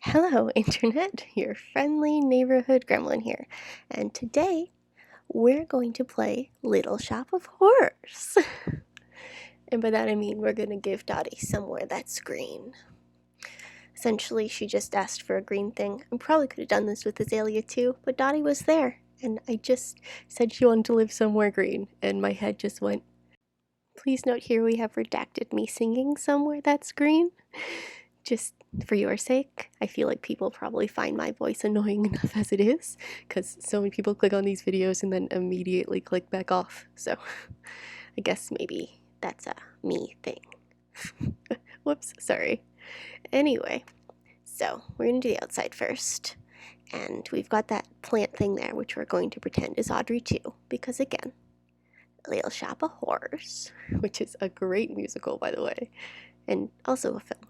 Hello, Internet, your friendly neighborhood gremlin here, and today we're going to play Little Shop of Horrors. And by that I mean we're going to give Dotty somewhere that's green. Essentially, she just asked for a green thing. I probably could have done this with Azalea too, but Dotty was there, and I just said she wanted to live somewhere green, and my head just went. Please note here we have redacted me singing somewhere that's green. Just for your sake, I feel like people probably find my voice annoying enough as it is, because so many people click on these videos and then immediately click back off, so I guess maybe that's a me thing. Whoops, sorry. Anyway, so we're gonna do the outside first, and we've got that plant thing there, which we're going to pretend is Audrey too, because again, Little Shop of Horrors, which is a great musical, by the way, and also a film.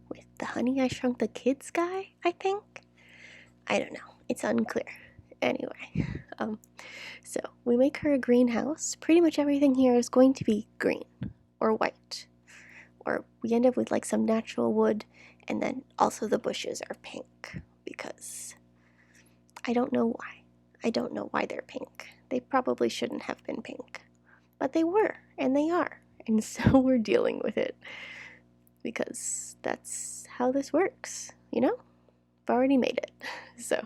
With the Honey I Shrunk the Kids guy, I think? I don't know. It's unclear. Anyway, so we make her a greenhouse. Pretty much everything here is going to be green or white. Or we end up with like some natural wood, and then also the bushes are pink because I don't know why. I don't know why they're pink. They probably shouldn't have been pink. But they were, and they are. And so we're dealing with it. Because that's how this works, you know? I've already made it, so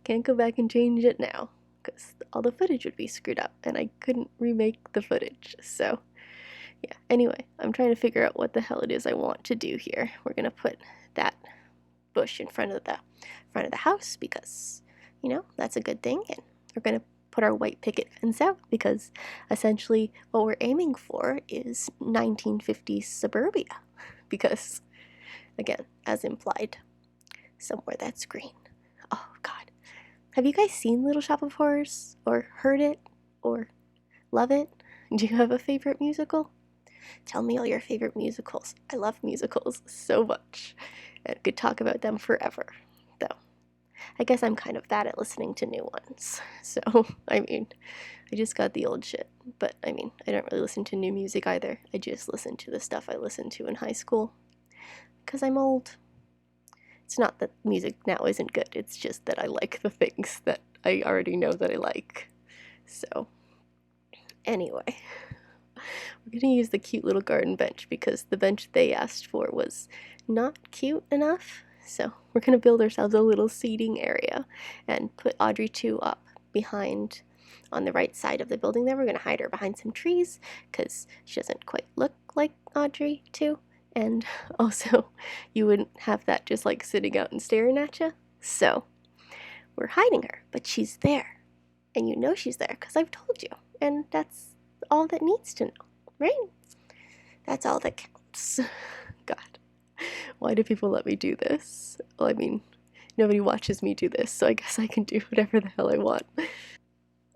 can't go back and change it now, because all the footage would be screwed up, and I couldn't remake the footage, so yeah. Anyway, I'm trying to figure out what the hell it is I want to do here. We're gonna put that bush in front of the house, because, you know, that's a good thing, and we're gonna put our white picket fence out, because essentially what we're aiming for is 1950s suburbia. Because, again, as implied, somewhere that's green. Oh, God. Have you guys seen Little Shop of Horrors? Or heard it? Or love it? Do you have a favorite musical? Tell me all your favorite musicals. I love musicals so much. And could talk about them forever. Though, I guess I'm kind of bad at listening to new ones. So, I mean, I just got the old shit. But, I mean, I don't really listen to new music either. I just listen to the stuff I listened to in high school. Because I'm old. It's not that music now isn't good, it's just that I like the things that I already know that I like. So, anyway, we're gonna use the cute little garden bench because the bench they asked for was not cute enough. So, we're gonna build ourselves a little seating area and put Audrey 2 up behind on the right side of the building there. We're gonna hide her behind some trees because she doesn't quite look like Audrey 2. And also, you wouldn't have that just like sitting out and staring at you. So, we're hiding her, but she's there. And you know she's there because I've told you. And that's all that needs to know, right? That's all that counts. God, why do people let me do this? Well, I mean, nobody watches me do this, so I guess I can do whatever the hell I want.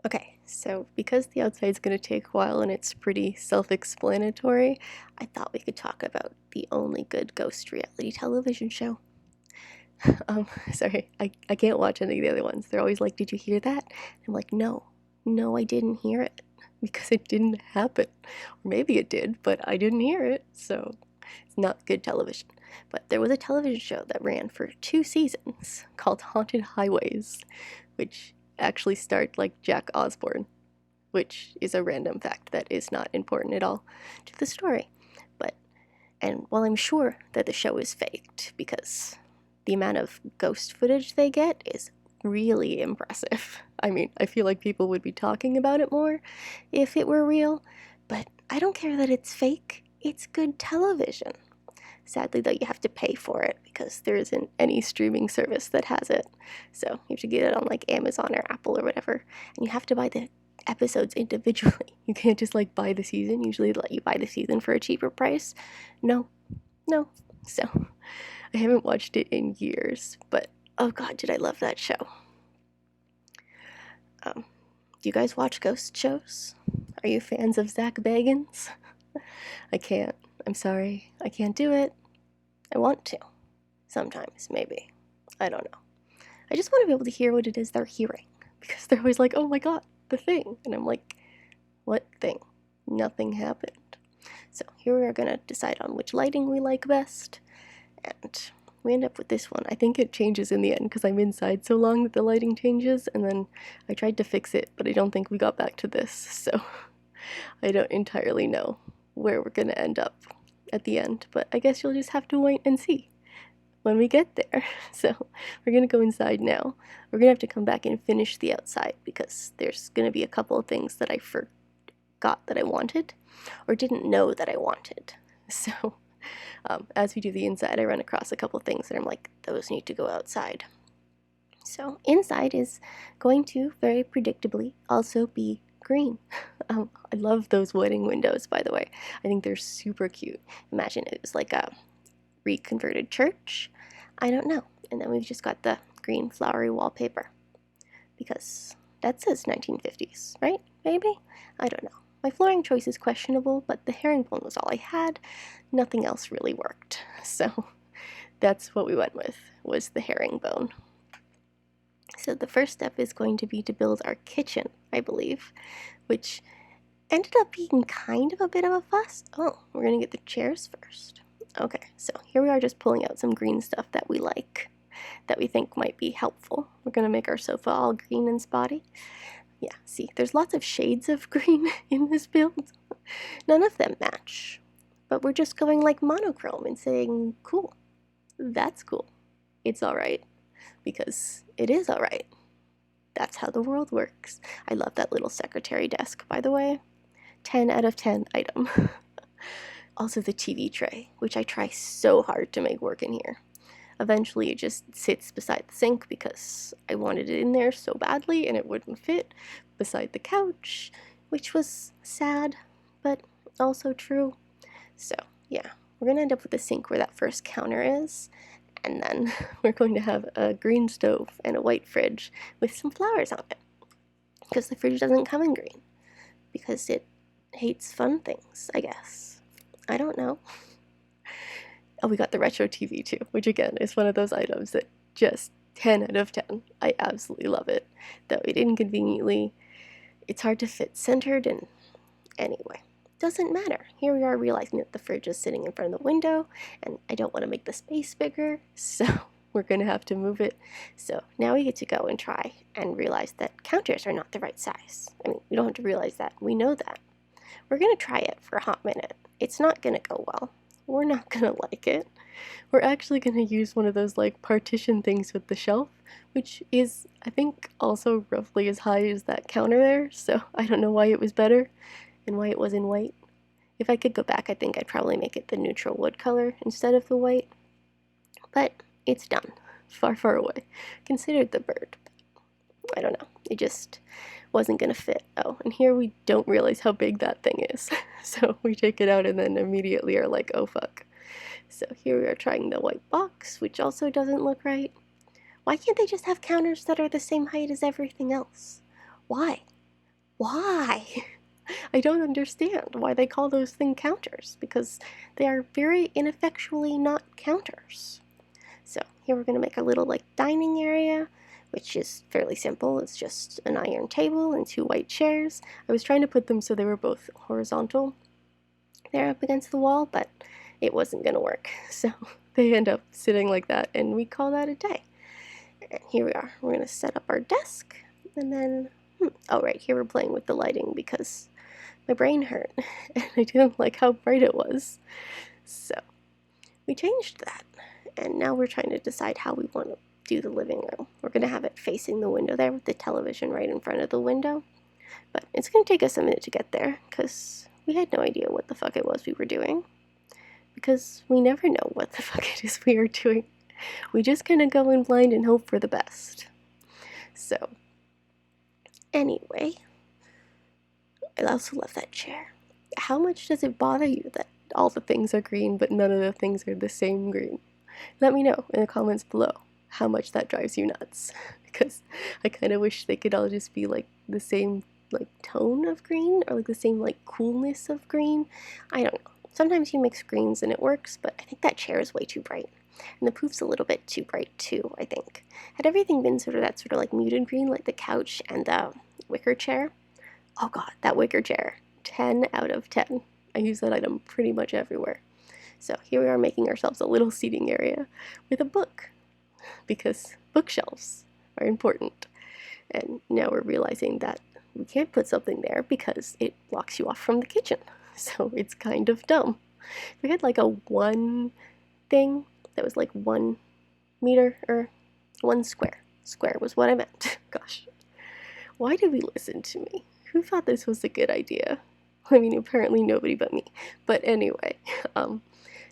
Okay, so because the outside's going to take a while and it's pretty self-explanatory, I thought we could talk about the only good ghost reality television show. Sorry, I can't watch any of the other ones. They're always like, did you hear that? I'm like, no, I didn't hear it, because it didn't happen. Or maybe it did, but I didn't hear it, so it's not good television. But there was a television show that ran for 2 seasons called Haunted Highways, which actually starred like Jack Osborne, which is a random fact that is not important at all to the story. And while I'm sure that the show is faked, because the amount of ghost footage they get is really impressive. I mean, I feel like people would be talking about it more if it were real, but I don't care that it's fake. It's good television. Sadly, though, you have to pay for it because there isn't any streaming service that has it. So you have to get it on like Amazon or Apple or whatever, and you have to buy the episodes individually. You can't just like buy the season. Usually they let you buy the season for a cheaper price. No. So I haven't watched it in years, but oh god, did I love that show. Do you guys watch ghost shows? Are you fans of Zach Bagans? I can't. I'm sorry. I can't do it. I want to. Sometimes, maybe. I don't know. I just want to be able to hear what it is they're hearing. Because they're always like, oh my god, the thing. And I'm like, what thing? Nothing happened. So here we are going to decide on which lighting we like best. And we end up with this one. I think it changes in the end because I'm inside so long that the lighting changes, and then I tried to fix it, but I don't think we got back to this, so I don't entirely know where we're gonna end up at the end, but I guess you'll just have to wait and see when we get there. So we're gonna go inside now. We're gonna have to come back and finish the outside because there's gonna be a couple of things that I forgot that I wanted or didn't know that I wanted. So as we do the inside, I run across a couple of things that I'm like, those need to go outside. So inside is going to very predictably also be green. I love those wedding windows, by the way. I think they're super cute. Imagine it was like a reconverted church. I don't know. And then we've just got the green flowery wallpaper because that says 1950s, right? Maybe? I don't know. My flooring choice is questionable, but the herringbone was all I had. Nothing else really worked. So that's what we went with, was the herringbone. So the first step is going to be to build our kitchen, I believe, which ended up being kind of a bit of a fuss. Oh, we're going to get the chairs first. Okay, so here we are just pulling out some green stuff that we like, that we think might be helpful. We're going to make our sofa all green and spotty. Yeah, see, there's lots of shades of green in this build. None of them match, but we're just going like monochrome and saying, cool, that's cool. It's all right, because it is all right. That's how the world works. I love that little secretary desk, by the way. 10 out of 10 item. Also the TV tray, which I try so hard to make work in here. Eventually it just sits beside the sink because I wanted it in there so badly and it wouldn't fit beside the couch, which was sad, but also true. So yeah, we're gonna end up with a sink where that first counter is, and then we're going to have a green stove and a white fridge with some flowers on it, because the fridge doesn't come in green, because it hates fun things, I guess. I don't know. Oh, we got the retro TV too, which again is one of those items that just 10 out of 10. I absolutely love it. Though it inconveniently, it's hard to fit centered, and anyway, doesn't matter. Here we are realizing that the fridge is sitting in front of the window and I don't want to make the space bigger, so we're going to have to move it. So now we get to go and try and realize that counters are not the right size. I mean, we don't have to realize that. We know that. We're going to try it for a hot minute. It's not going to go well. We're not going to like it. We're actually going to use one of those like partition things with the shelf, which is, I think, also roughly as high as that counter there, so I don't know why it was better and why it was in white. If I could go back, I think I'd probably make it the neutral wood color instead of the white, but it's done. Far, far away. Considered the bird. I don't know. It just wasn't going to fit. Oh, and here we don't realize how big that thing is. So we take it out and then immediately are like, oh fuck. So here we are trying the white box, which also doesn't look right. Why can't they just have counters that are the same height as everything else? Why? Why? I don't understand why they call those things counters, because they are very ineffectually not counters. So here we're going to make a little like dining area, which is fairly simple. It's just an iron table and 2 white chairs. I was trying to put them so they were both horizontal there up against the wall, but it wasn't going to work. So they end up sitting like that, and we call that a day. And here we are. We're going to set up our desk, and then, oh right, here we're playing with the lighting because my brain hurt, and I didn't like how bright it was. So we changed that, and now we're trying to decide how we want to do the living room. We're going to have it facing the window there with the television right in front of the window, but it's going to take us a minute to get there because we had no idea what the fuck it was we were doing, because we never know what the fuck it is we are doing. We just kind of go in blind and hope for the best. So anyway, I also love that chair. How much does it bother you that all the things are green but none of the things are the same green? Let me know in the comments below how much that drives you nuts, because I kind of wish they could all just be like the same like tone of green, or like the same like coolness of green. I don't know. Sometimes you mix greens and it works, but I think that chair is way too bright. And the poof's a little bit too bright too, I think. Had everything been sort of that sort of like muted green, like the couch and the wicker chair, oh god, that wicker chair, 10 out of 10. I use that item pretty much everywhere. So here we are making ourselves a little seating area with a book, because bookshelves are important. And now we're realizing that we can't put something there because it blocks you off from the kitchen. So it's kind of dumb. If we had like a one thing that was like 1 meter, or 1 square. Square was what I meant. Gosh. Why did we listen to me? Who thought this was a good idea? I mean, apparently nobody but me. But anyway,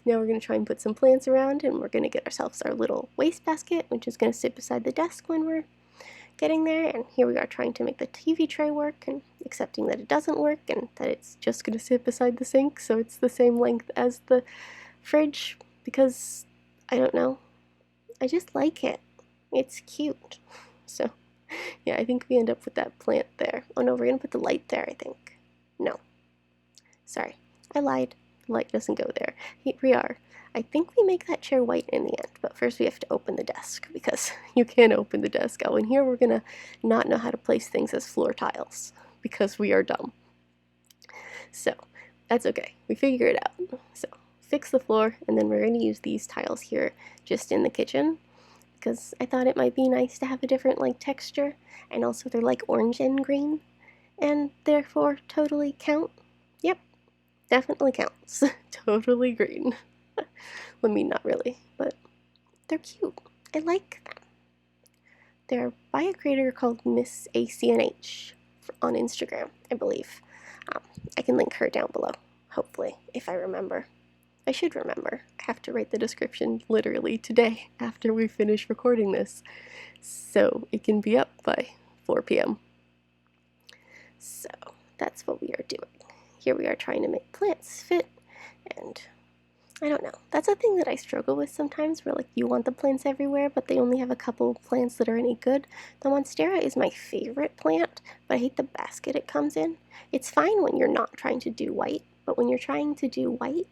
now we're going to try and put some plants around, and we're going to get ourselves our little wastebasket, which is going to sit beside the desk when we're getting there. And here we are trying to make the TV tray work, and accepting that it doesn't work, and that it's just going to sit beside the sink, so it's the same length as the fridge, because, I don't know, I just like it. It's cute. So, yeah, I think we end up with that plant there. Oh no, we're going to put the light there, I think. No. Sorry, I lied. The light doesn't go there. Here we are. I think we make that chair white in the end, but first we have to open the desk, because you can't open the desk. Oh, and here we're going to not know how to place things as floor tiles, because we are dumb. So, that's okay. We figure it out. So, fix the floor, and then we're going to use these tiles here just in the kitchen, because I thought it might be nice to have a different like texture, and also they're like orange and green, and therefore totally count. Yep, definitely counts. Totally green. I mean, not really, but they're cute. I like them. They're by a creator called Miss ACNH on Instagram, I believe. I can link her down below, hopefully, if I remember. I should remember. I have to write the description literally today after we finish recording this, so it can be up by 4 p.m. So that's what we are doing. Here we are trying to make plants fit, and I don't know. That's a thing that I struggle with sometimes, where like you want the plants everywhere, but they only have a couple plants that are any good. The Monstera is my favorite plant, but I hate the basket it comes in. It's fine when you're not trying to do white, but when you're trying to do white,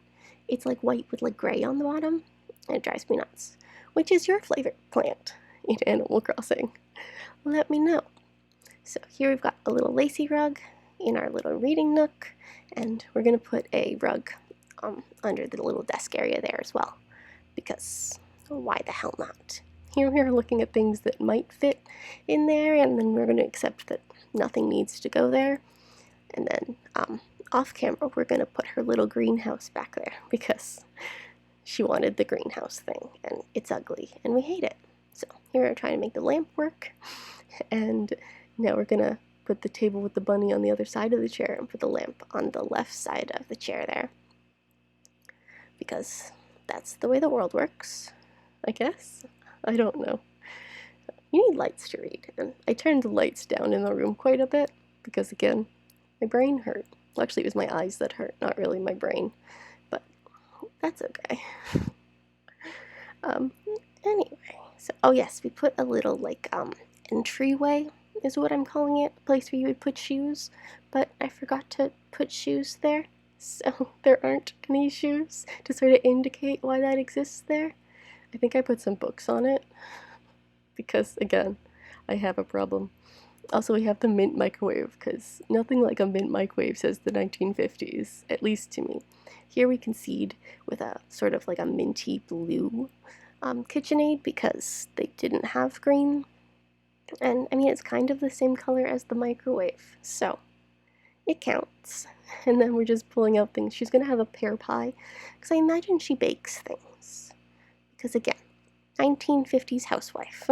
it's like white with like gray on the bottom, and it drives me nuts. Which is your favorite plant in Animal Crossing? Let me know. So here we've got a little lacy rug in our little reading nook, and we're going to put a rug under the little desk area there as well, because why the hell not? Here we are looking at things that might fit in there, and then we're going to accept that nothing needs to go there. And then off camera we're going to put her little greenhouse back there, because she wanted the greenhouse thing, and it's ugly and we hate it. So here we're trying to make the lamp work, and now we're going to put the table with the bunny on the other side of the chair and put the lamp on the left side of the chair there, because that's the way the world works, I guess. I don't know. You need lights to read, and I turned the lights down in the room quite a bit, because again, my brain hurt. Well, actually, it was my eyes that hurt, not really my brain, but that's okay. Anyway, so, oh yes, we put a little, like, entryway, is what I'm calling it, a place where you would put shoes, but I forgot to put shoes there, so there aren't any shoes to sort of indicate why that exists there. I think I put some books on it, because, again, I have a problem. Also, we have the mint microwave, because nothing like a mint microwave says the 1950s, at least to me. Here we concede with a sort of like a minty blue KitchenAid, because they didn't have green. And, I mean, it's kind of the same color as the microwave, so it counts. And then we're just pulling out things. She's going to have a pear pie, because I imagine she bakes things. Because, again, 1950s housewife.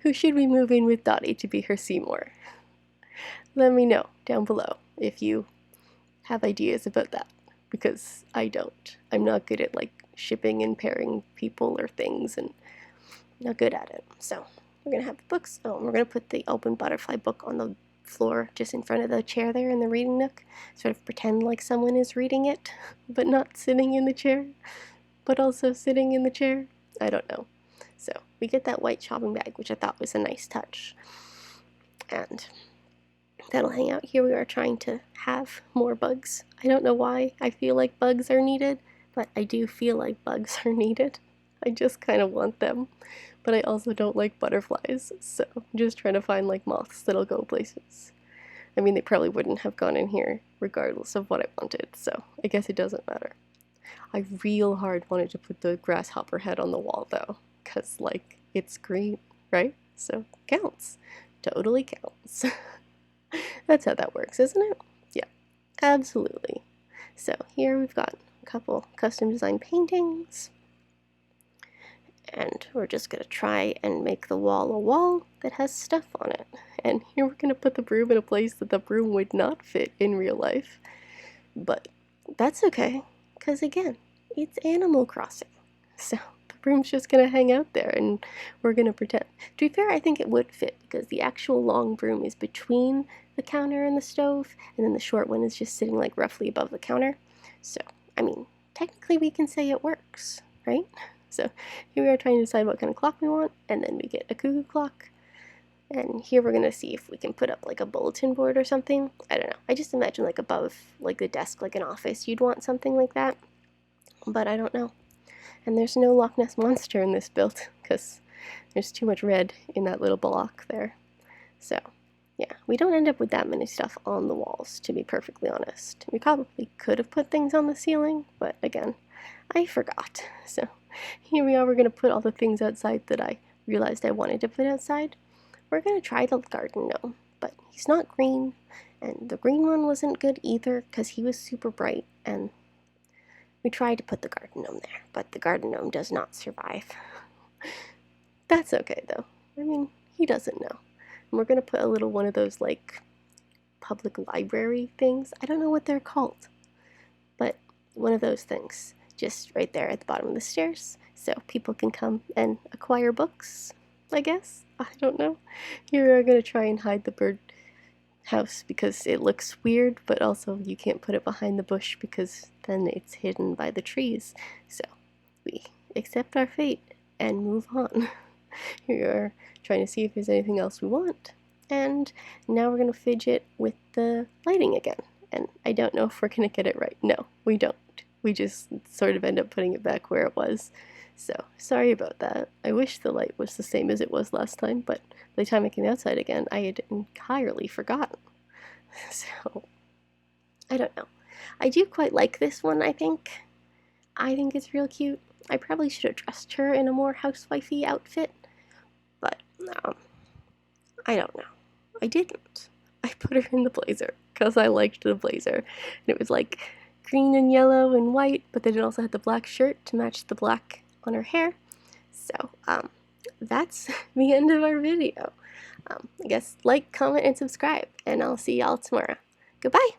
Who should we move in with Dotty to be her Seymour? Let me know down below if you have ideas about that, because I don't. I'm not good at like shipping and pairing people or things, and not good at it. So we're gonna have the books. Oh, and we're gonna put the open butterfly book on the floor just in front of the chair there in the reading nook. Sort of pretend like someone is reading it, but not sitting in the chair, but also sitting in the chair. I don't know. So we get that white shopping bag, which I thought was a nice touch, and that'll hang out. Here we are trying to have more bugs. I don't know why I feel like bugs are needed, but I do feel like bugs are needed. I just kind of want them, but I also don't like butterflies, so I'm just trying to find like moths that'll go places. I mean, they probably wouldn't have gone in here regardless of what I wanted, so I guess it doesn't matter. I real hard wanted to put the grasshopper head on the wall though, because like it's green, right? So counts. Totally counts. That's how that works, isn't it? Yeah, absolutely. So here we've got a couple custom designed paintings. And we're just going to try and make the wall a wall that has stuff on it. And here we're going to put the broom in a place that the broom would not fit in real life. But that's okay, because again, it's Animal Crossing. So the broom's just going to hang out there and we're going to pretend. To be fair, I think it would fit because the actual long broom is between the counter and the stove, and then the short one is just sitting like roughly above the counter. So, I mean, technically we can say it works, right? So here we are trying to decide what kind of clock we want, and then we get a cuckoo clock. And here we're going to see if we can put up like a bulletin board or something. I don't know. I just imagine like above like the desk, like an office, you'd want something like that. But I don't know. And there's no Loch Ness Monster in this build because there's too much red in that little block there. So yeah, we don't end up with that many stuff on the walls, to be perfectly honest. We probably could have put things on the ceiling, but again, I forgot. So here we are, we're going to put all the things outside that I realized I wanted to put outside. We're going to try the garden gnome, but he's not green, and the green one wasn't good either because he was super bright, and we tried to put the garden gnome there, but the garden gnome does not survive. That's okay though. I mean, he doesn't know. And we're going to put a little one of those like public library things. I don't know what they're called, but one of those things just right there at the bottom of the stairs so people can come and acquire books, I guess. I don't know. Here we are going to try and hide the bird house because it looks weird, but also you can't put it behind the bush because then it's hidden by the trees. So we accept our fate and move on. Here we are trying to see if there's anything else we want. And now we're going to fidget with the lighting again. And I don't know if we're going to get it right. No, we don't. We just sort of end up putting it back where it was. So, sorry about that. I wish the light was the same as it was last time, but by the time I came outside again, I had entirely forgotten. So, I don't know. I do quite like this one, I think. I think it's real cute. I probably should have dressed her in a more housewifey outfit, but I don't know. I didn't. I put her in the blazer because I liked the blazer. And it was like green and yellow and white, but then it also had the black shirt to match the black on her hair. So, that's the end of our video. I guess like, comment, and subscribe, and I'll see y'all tomorrow. Goodbye!